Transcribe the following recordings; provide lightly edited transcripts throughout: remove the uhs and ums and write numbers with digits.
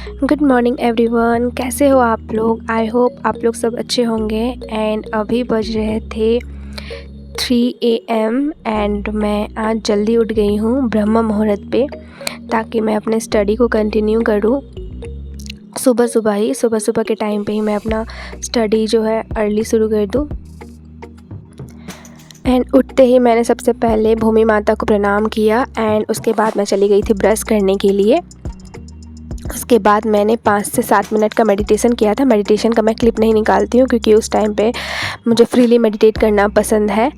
Good morning everyone, कैसे हो आप लोग। आई होप आप लोग सब अच्छे होंगे। एंड अभी बज रहे थे 3 AM एंड मैं आज जल्दी उठ गई हूँ ब्रह्म मुहूर्त पे, ताकि मैं अपने स्टडी को कंटिन्यू करूँ। सुबह के टाइम पे ही मैं अपना स्टडी जो है अर्ली शुरू कर दूँ। एंड उठते ही मैंने सबसे पहले भूमि माता को प्रणाम किया एंड उसके बाद मैं चली गई थी ब्रश करने के लिए। उसके बाद मैंने 5 से 7 मिनट का मेडिटेशन किया था। मेडिटेशन का मैं क्लिप नहीं निकालती हूँ क्योंकि उस टाइम पे मुझे फ्रीली मेडिटेट करना पसंद है।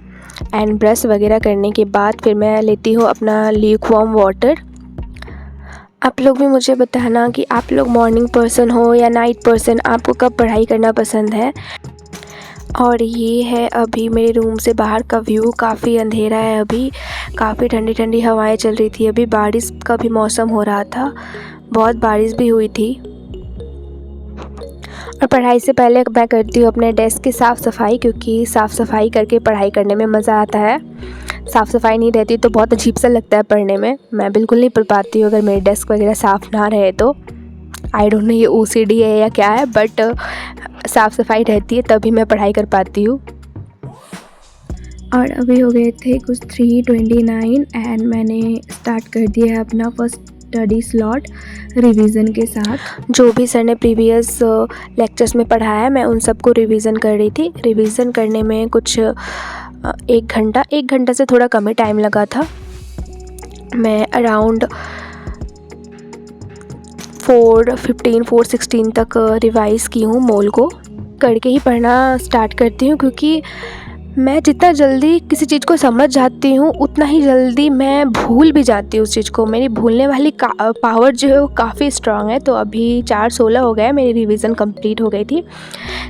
एंड ब्रश वगैरह करने के बाद फिर मैं लेती हूँ अपना ल्यूकवार्म वाटर। आप लोग भी मुझे बताना कि आप लोग मॉर्निंग पर्सन हो या नाइट पर्सन, आपको कब पढ़ाई करना पसंद है। और ये है अभी मेरे रूम से बाहर का व्यू। काफ़ी अंधेरा है अभी, काफ़ी ठंडी ठंडी हवाएं चल रही थी। अभी बारिश का भी मौसम हो रहा था, बहुत बारिश भी हुई थी। और पढ़ाई से पहले मैं करती हूँ अपने डेस्क की साफ़ सफाई, क्योंकि साफ़ सफाई करके पढ़ाई करने में मज़ा आता है। साफ़ सफाई नहीं रहती तो बहुत अजीब सा लगता है पढ़ने में। मैं बिल्कुल नहीं पढ़ पाती हूँ अगर मेरी डेस्क वगैरह साफ़ ना रहे तो। आई डोंट नो ये OCD है या क्या है, बट साफ़ सफाई रहती है तभी मैं पढ़ाई कर पाती हूँ। और अभी हो गए थे कुछ 3:29 एंड मैंने स्टार्ट कर दिया है अपना फर्स्ट स्टडी स्लॉट रिवीजन के साथ। जो भी सर ने प्रीवियस लेक्चर्स में पढ़ाया है मैं उन सबको रिवीजन कर रही थी। रिवीजन करने में कुछ 1 घंटा से थोड़ा कम ही टाइम लगा था। मैं अराउंड 4:16 तक रिवाइज़ की हूँ। मोल को करके ही पढ़ना स्टार्ट करती हूँ, क्योंकि मैं जितना जल्दी किसी चीज़ को समझ जाती हूँ उतना ही जल्दी मैं भूल भी जाती हूँ उस चीज़ को। मेरी भूलने वाली पावर जो है वो काफ़ी स्ट्रांग है। तो अभी 4:16 हो गया, मेरी रिवीजन कंप्लीट हो गई थी।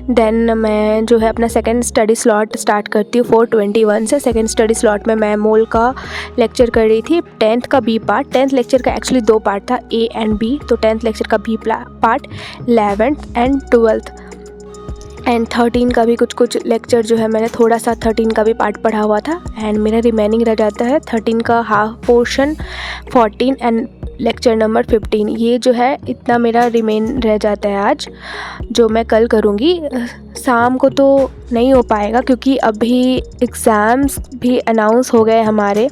देन मैं जो है अपना सेकंड स्टडी स्लॉट स्टार्ट करती हूँ 4:21 से। सेकंड स्टडी स्लॉट में मैं मोल का लेक्चर कर रही थी। 10th का B पार्ट, 10th लेक्चर का एक्चुअली 2 पार्ट था, A एंड B। तो 10th लेक्चर का B part, 11th and 12th and 13 का भी कुछ लेक्चर जो है मैंने थोड़ा सा 13 का भी पार्ट पढ़ा हुआ था। एंड मेरा रिमेनिंग रह जाता है 13 का half portion, 14 and lecture number 15। ये जो है इतना मेरा रिमेन रह जाता है आज, जो मैं कल करूँगी। शाम को तो नहीं हो पाएगा क्योंकि अभी एग्ज़ाम्स भी अनाउंस हो गए हमारे।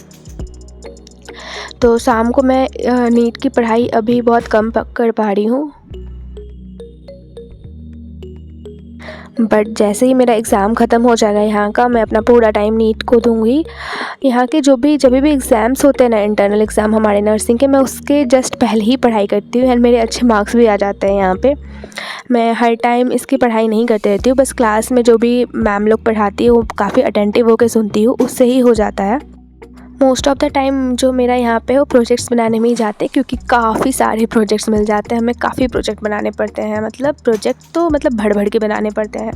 तो शाम को मैं नीट की पढ़ाई अभी बहुत कम कर पा रही हूँ। बट जैसे ही मेरा एग्ज़ाम ख़त्म हो जाएगा यहाँ का, मैं अपना पूरा टाइम नीट को दूँगी। यहाँ के जब भी एग्ज़ाम्स होते हैं ना, इंटरनल एग्ज़ाम हमारे नर्सिंग के, मैं उसके जस्ट पहले ही पढ़ाई करती हूँ एंड मेरे अच्छे मार्क्स भी आ जाते हैं यहाँ पे। मैं हर टाइम इसकी पढ़ाई नहीं करती रहती हूँ, बस क्लास में जो भी मैम लोग पढ़ाती है वो काफ़ी अटेंटिव होकर सुनती हूँ, उससे ही हो जाता है। मोस्ट ऑफ़ द टाइम जो मेरा यहाँ पे वो प्रोजेक्ट्स बनाने में ही जाते हैं, क्योंकि काफ़ी सारे प्रोजेक्ट्स मिल जाते हैं हमें। काफ़ी प्रोजेक्ट बनाने पड़ते हैं, मतलब प्रोजेक्ट तो मतलब भर के बनाने पड़ते हैं।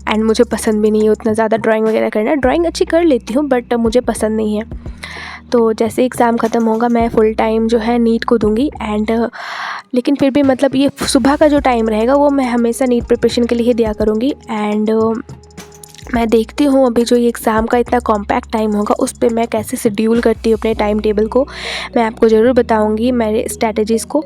एंड मुझे पसंद भी नहीं है उतना ज़्यादा ड्राइंग वगैरह करना। ड्राइंग अच्छी कर लेती हूँ बट मुझे पसंद नहीं है। तो जैसे एग्ज़ाम ख़त्म होगा मैं फुल टाइम जो है नीट को दूँगी। एंड लेकिन फिर भी मतलब ये सुबह का जो टाइम रहेगा वो मैं हमेशा नीट प्रिपरेशन के लिए ही दिया करूँगी। एंड मैं देखती हूँ अभी जो ये एग्ज़ाम का इतना कॉम्पैक्ट टाइम होगा उस पर मैं कैसे शेड्यूल करती हूँ अपने टाइम टेबल को। मैं आपको ज़रूर बताऊँगी मेरे स्ट्रैटेजीज़ को।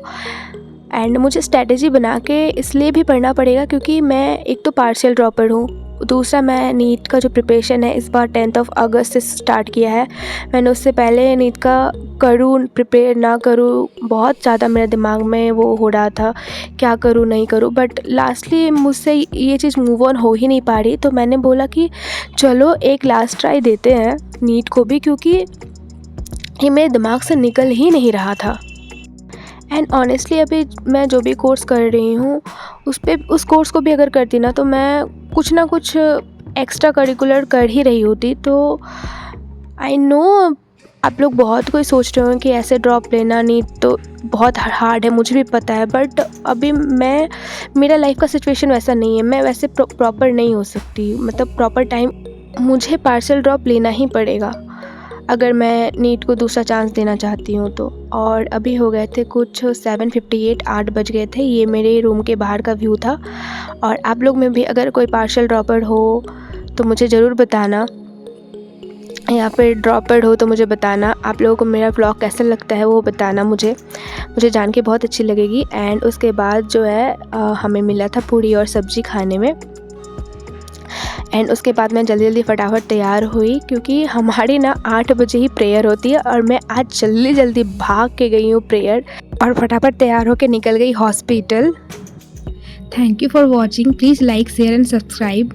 एंड मुझे स्ट्रैटेजी बना के इसलिए भी पढ़ना पड़ेगा क्योंकि मैं एक तो पार्शियल ड्रॉपर हूँ, दूसरा मैं नीट का जो प्रिपरेशन है इस बार 10 अगस्त से स्टार्ट किया है। मैंने उससे पहले नीट का करूँ प्रिपेयर ना करूँ, बहुत ज़्यादा मेरे दिमाग में वो हो रहा था क्या करूँ नहीं करूँ। बट लास्टली मुझसे ये चीज़ मूव ऑन हो ही नहीं पा रही, तो मैंने बोला कि चलो एक लास्ट ट्राई देते हैं नीट को भी, क्योंकि ये मेरे दिमाग से निकल ही नहीं रहा था। एंड ऑनेस्टली अभी मैं जो भी कोर्स कर रही हूँ उस कोर्स को भी अगर करती ना तो मैं कुछ ना कुछ एक्स्ट्रा करिकुलर कर ही रही होती। तो आई नो आप लोग बहुत कोई सोच रहे हो कि ऐसे ड्रॉप लेना नीट तो बहुत हार्ड है, मुझे भी पता है। बट अभी मेरा लाइफ का सिचुएशन वैसा नहीं है, मैं वैसे प्रॉपर नहीं हो सकती, मतलब प्रॉपर टाइम मुझे पार्शियल ड्रॉप लेना ही पड़ेगा अगर मैं नीट को दूसरा चांस देना चाहती हूँ तो। और अभी हो गए थे कुछ 7:58, 8 बज गए थे। ये मेरे रूम के बाहर का व्यू था। और आप लोग में भी अगर कोई पार्शियल ड्रॉपर हो तो मुझे ज़रूर बताना। या फिर ड्रॉपड हो तो मुझे बताना। आप लोगों को मेरा व्लॉग कैसा लगता है वो बताना मुझे जान के बहुत अच्छी लगेगी। एंड उसके बाद जो है हमें मिला था पूड़ी और सब्ज़ी खाने में। एंड उसके बाद मैं जल्दी फटाफट तैयार हुई, क्योंकि हमारी ना 8 बजे ही प्रेयर होती है और मैं आज जल्दी भाग के गई हूँ प्रेयर और फटाफट तैयार होके निकल गई hospital. Thank you for watching. Please like, share and subscribe.